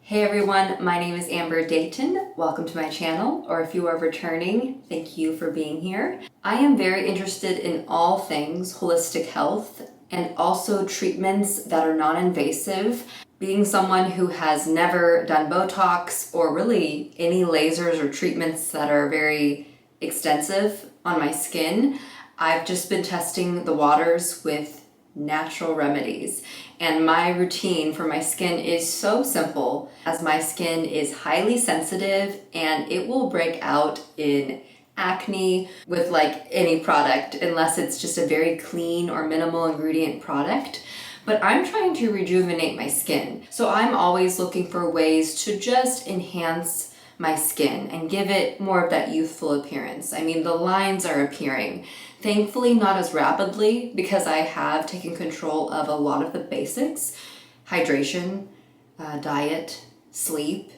Hey everyone, my name is Amber Dayton. Welcome to my channel, or if you are returning, thank you for being here. I am very interested in all things holistic health and also treatments that are non-invasive. Being someone who has never done Botox or really any lasers or treatments that are very extensive on my skin, I've just been testing the waters with natural remedies. And my routine for my skin is so simple, as my skin is highly sensitive and it will break out in acne with like any product unless it's just a very clean or minimal ingredient product. But I'm trying to rejuvenate my skin. So I'm always looking for ways to just enhance my skin and give it more of that youthful appearance. I mean, the lines are appearing. Thankfully, not as rapidly because I have taken control of a lot of the basics: hydration, diet, sleep,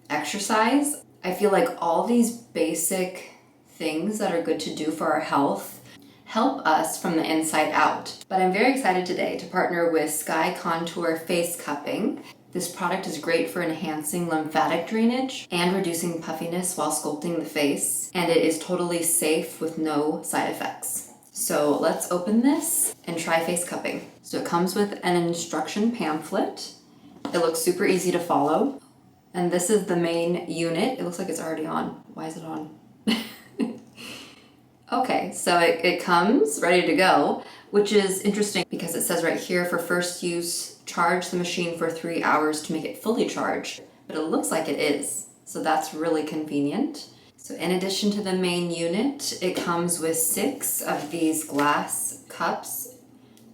exercise. I feel like all these basic things that are good to do for our health help us from the inside out. But I'm very excited today to partner with SciContour Face Cupping. This product is great for enhancing lymphatic drainage and reducing puffiness while sculpting the face, and it is totally safe with no side effects. So let's open this and try face cupping. So it comes with an instruction pamphlet. It looks super easy to follow. And this is the main unit. It looks like it's already on. Why is it on? Okay, so it comes ready to go, which is interesting because it says right here, for first use, charge the machine for 3 hours to make it fully charged, but it looks like it is. So that's really convenient. So in addition to the main unit, it comes with 6 of these glass cups,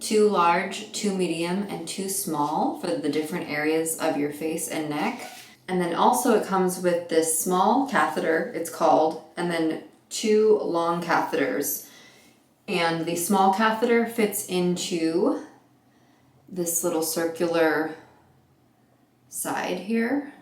2 large, 2 medium, and 2 small for the different areas of your face and neck. And then also it comes with this small catheter, it's called, and then 2 long catheters. And the small catheter fits into this little circular side here.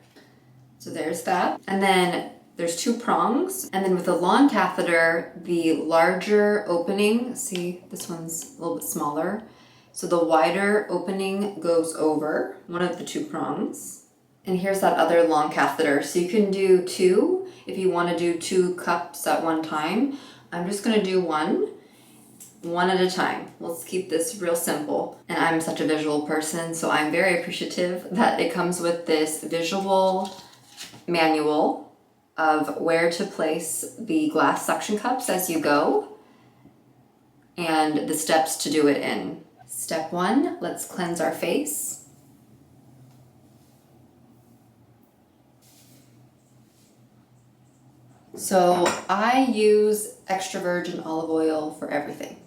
So there's that. And then there's 2 prongs. And then with the long catheter, the larger opening, see, this one's a little bit smaller. So the wider opening goes over one of the 2 prongs. And here's that other long catheter. So you can do 2 if you want to do 2 cups at one time. I'm just going to do one at a time. Let's keep this real simple. And I'm such a visual person, so I'm very appreciative that it comes with this visual manual of where to place the glass suction cups as you go and the steps to do it in. Step 1, let's cleanse our face. So I use extra virgin olive oil for everything.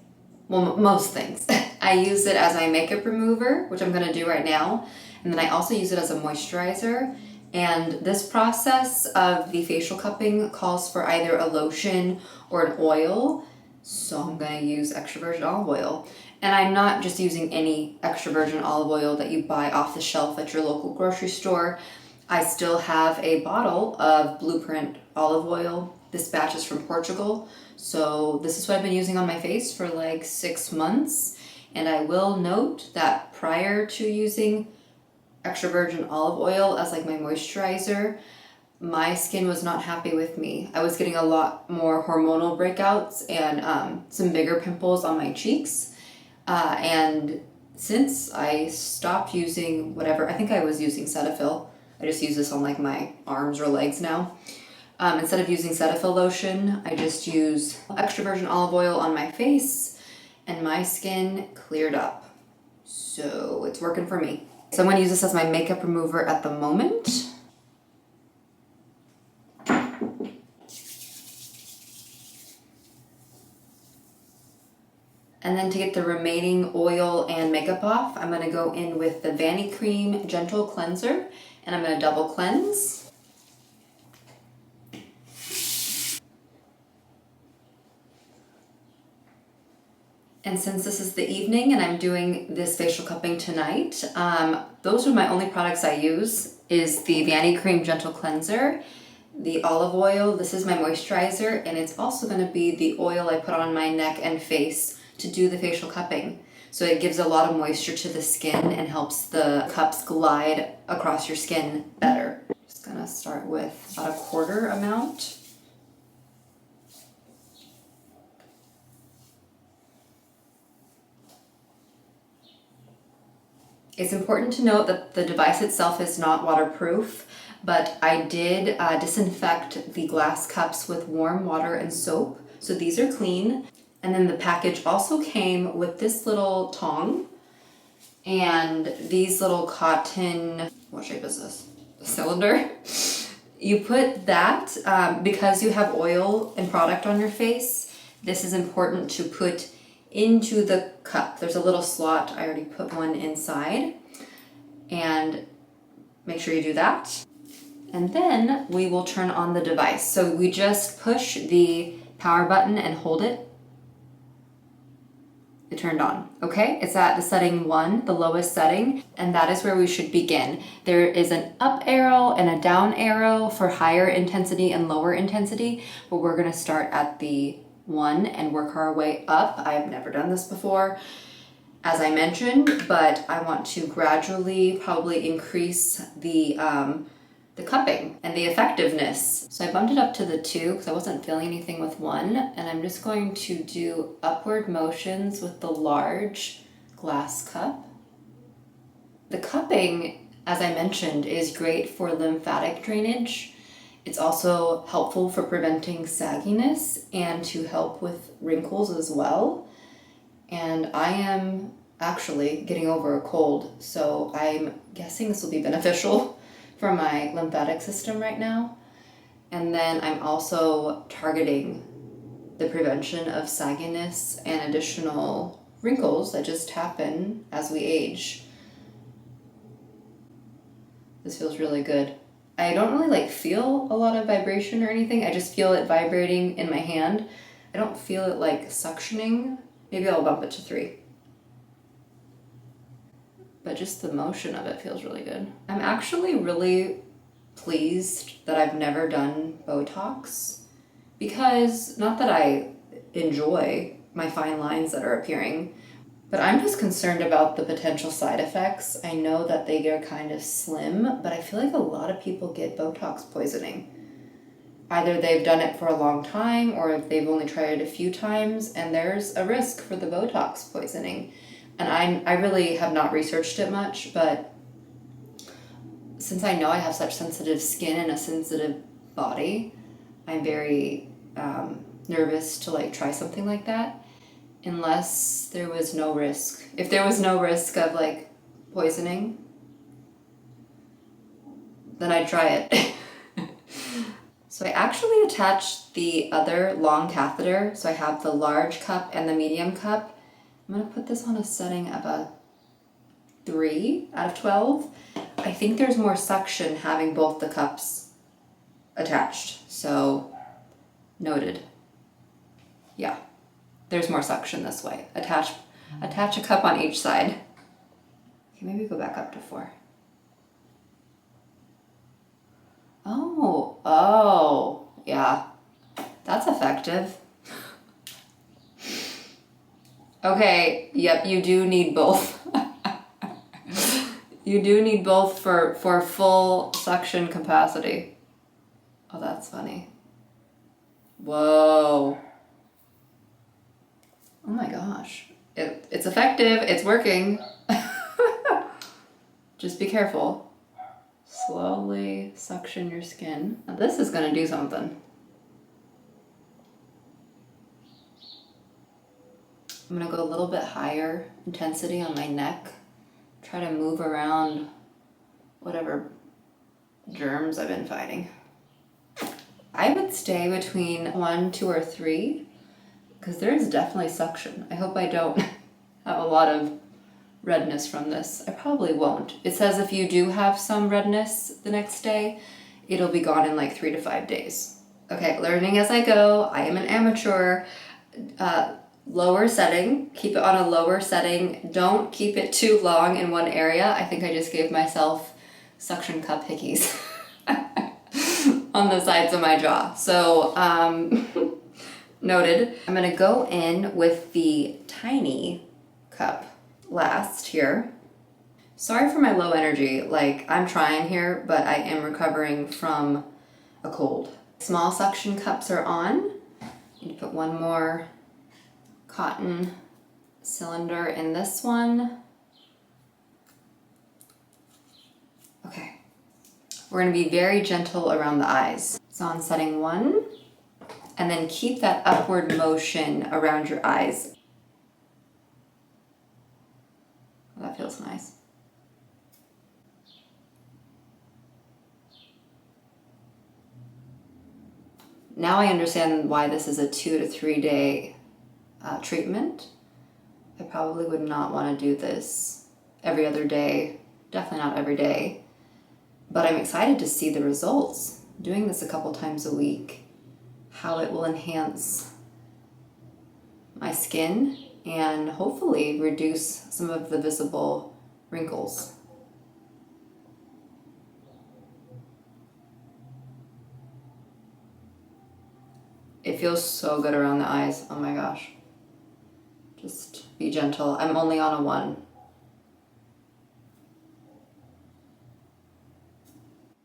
Well, most things. I use it as my makeup remover, which I'm gonna do right now. And then I also use it as a moisturizer. And this process of the facial cupping calls for either a lotion or an oil. So I'm gonna use extra virgin olive oil. And I'm not just using any extra virgin olive oil that you buy off the shelf at your local grocery store. I still have a bottle of Blueprint olive oil. This batch is from Portugal. So this is what I've been using on my face for like 6 months. And I will note that prior to using extra virgin olive oil as like my moisturizer, my skin was not happy with me. I was getting a lot more hormonal breakouts and some bigger pimples on my cheeks. And since I stopped using whatever, I think I was using Cetaphil. I just use this on like my arms or legs now. Instead of using Cetaphil lotion, I just use extra virgin olive oil on my face and my skin cleared up. So it's working for me. So I'm going to use this as my makeup remover at the moment. And then to get the remaining oil and makeup off, I'm going to go in with the Vanity Cream Gentle Cleanser, and I'm going to double cleanse. And since this is the evening and I'm doing this facial cupping tonight, those are my only products I use, is the Vanity Cream Gentle Cleanser, the olive oil, this is my moisturizer, and it's also going to be the oil I put on my neck and face to do the facial cupping. So it gives a lot of moisture to the skin and helps the cups glide across your skin better. with about a quarter amount. It's important to note that the device itself is not waterproof, but I did disinfect the glass cups with warm water and soap. So these are clean. And then the package also came with this little tong and these little cotton, what shape is this? A cylinder? You put that, because you have oil and product on your face, this is important to put into the cup. There's a little slot, I already put one inside, and make sure you do that. And then we will turn on the device. So we just push the power button and hold it. It turned on, okay? It's at the setting 1, the lowest setting, and that is where we should begin. There is an up arrow and a down arrow for higher intensity and lower intensity, but we're gonna start at the 1 and work our way up. I've never done this before, as I mentioned, but I want to gradually probably increase the cupping and the effectiveness. So I bumped it up to the 2 because I wasn't feeling anything with 1, and I'm just going to do upward motions with the large glass cup. The cupping, as I mentioned, is great for lymphatic drainage. It's also helpful for preventing sagginess and to help with wrinkles as well. And I am actually getting over a cold, so I'm guessing this will be beneficial for my lymphatic system right now. And then I'm also targeting the prevention of sagginess and additional wrinkles that just happen as we age. This feels really good. I don't really feel a lot of vibration or anything. I just feel it vibrating in my hand. I don't feel it suctioning. Maybe I'll bump it to 3. But just the motion of it feels really good. I'm actually really pleased that I've never done Botox, because not that I enjoy my fine lines that are appearing, but I'm just concerned about the potential side effects. I know that they are kind of slim, but I feel like a lot of people get Botox poisoning. Either they've done it for a long time or if they've only tried it a few times, and there's a risk for the Botox poisoning. And I really have not researched it much, but since I know I have such sensitive skin and a sensitive body, I'm very nervous to try something like that, unless there was no risk. If there was no risk of poisoning, then I'd try it. So I actually attached the other long catheter. So I have the large cup and the medium cup. I'm gonna put this on a setting of a 3 out of 12. I think there's more suction having both the cups attached, so noted. Yeah, there's more suction this way. Attach a cup on each side. Okay, maybe go back up to 4. Oh, yeah, that's effective. Okay, yep, you do need both. You do need both for full suction capacity. Oh, that's funny. Whoa. Oh my gosh. It's effective, it's working. Just be careful. Slowly suction your skin. Now this is gonna do something. I'm gonna go a little bit higher intensity on my neck. Try to move around whatever germs I've been fighting. I would stay between 1, 2, or 3, because there is definitely suction. I hope I don't have a lot of redness from this. I probably won't. It says if you do have some redness the next day, it'll be gone in 3 to 5 days. Okay, learning as I go. I am an amateur. Lower setting, keep it on a lower setting. Don't keep it too long in one area. I think I just gave myself suction cup hickeys on the sides of my jaw. So, noted. I'm gonna go in with the tiny cup last here. Sorry for my low energy. I'm trying here, but I am recovering from a cold. Small suction cups are on. You put one more cotton cylinder in this one. Okay, we're gonna be very gentle around the eyes. So on setting 1, and then keep that upward motion around your eyes. Oh, that feels nice. Now I understand why this is a 2 to 3 day treatment. I probably would not want to do this every other day, definitely not every day, but I'm excited to see the results. Doing this a couple times a week, how it will enhance my skin and hopefully reduce some of the visible wrinkles. It feels so good around the eyes, oh my gosh. Just be gentle. I'm only on a 1.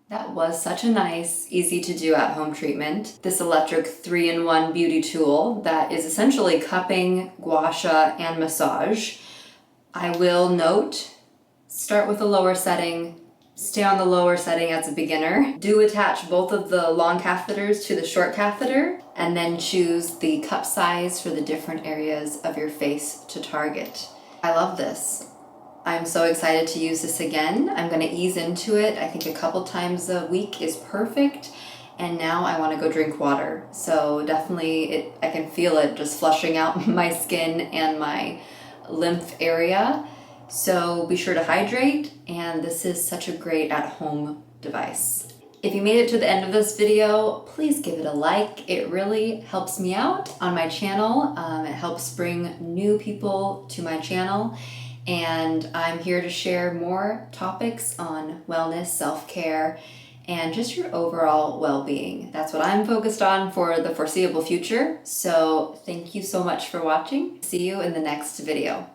That was such a nice, easy to do at home treatment. This electric 3-in-1 beauty tool that is essentially cupping, gua sha, and massage. I will note, start with a lower setting, stay on the lower setting as a beginner. Do attach both of the long catheters to the short catheter, and then choose the cup size for the different areas of your face to target. I love this. I'm so excited to use this again. I'm gonna ease into it. I think a couple times a week is perfect. And now I wanna go drink water. So definitely I can feel it just flushing out my skin and my lymph area. So be sure to hydrate, and this is such a great at-home device. If you made it to the end of this video, please give it a like. It really helps me out on my channel. It helps bring new people to my channel. And I'm here to share more topics on wellness, self-care, and just your overall well-being. That's what I'm focused on for the foreseeable future. So thank you so much for watching. See you in the next video.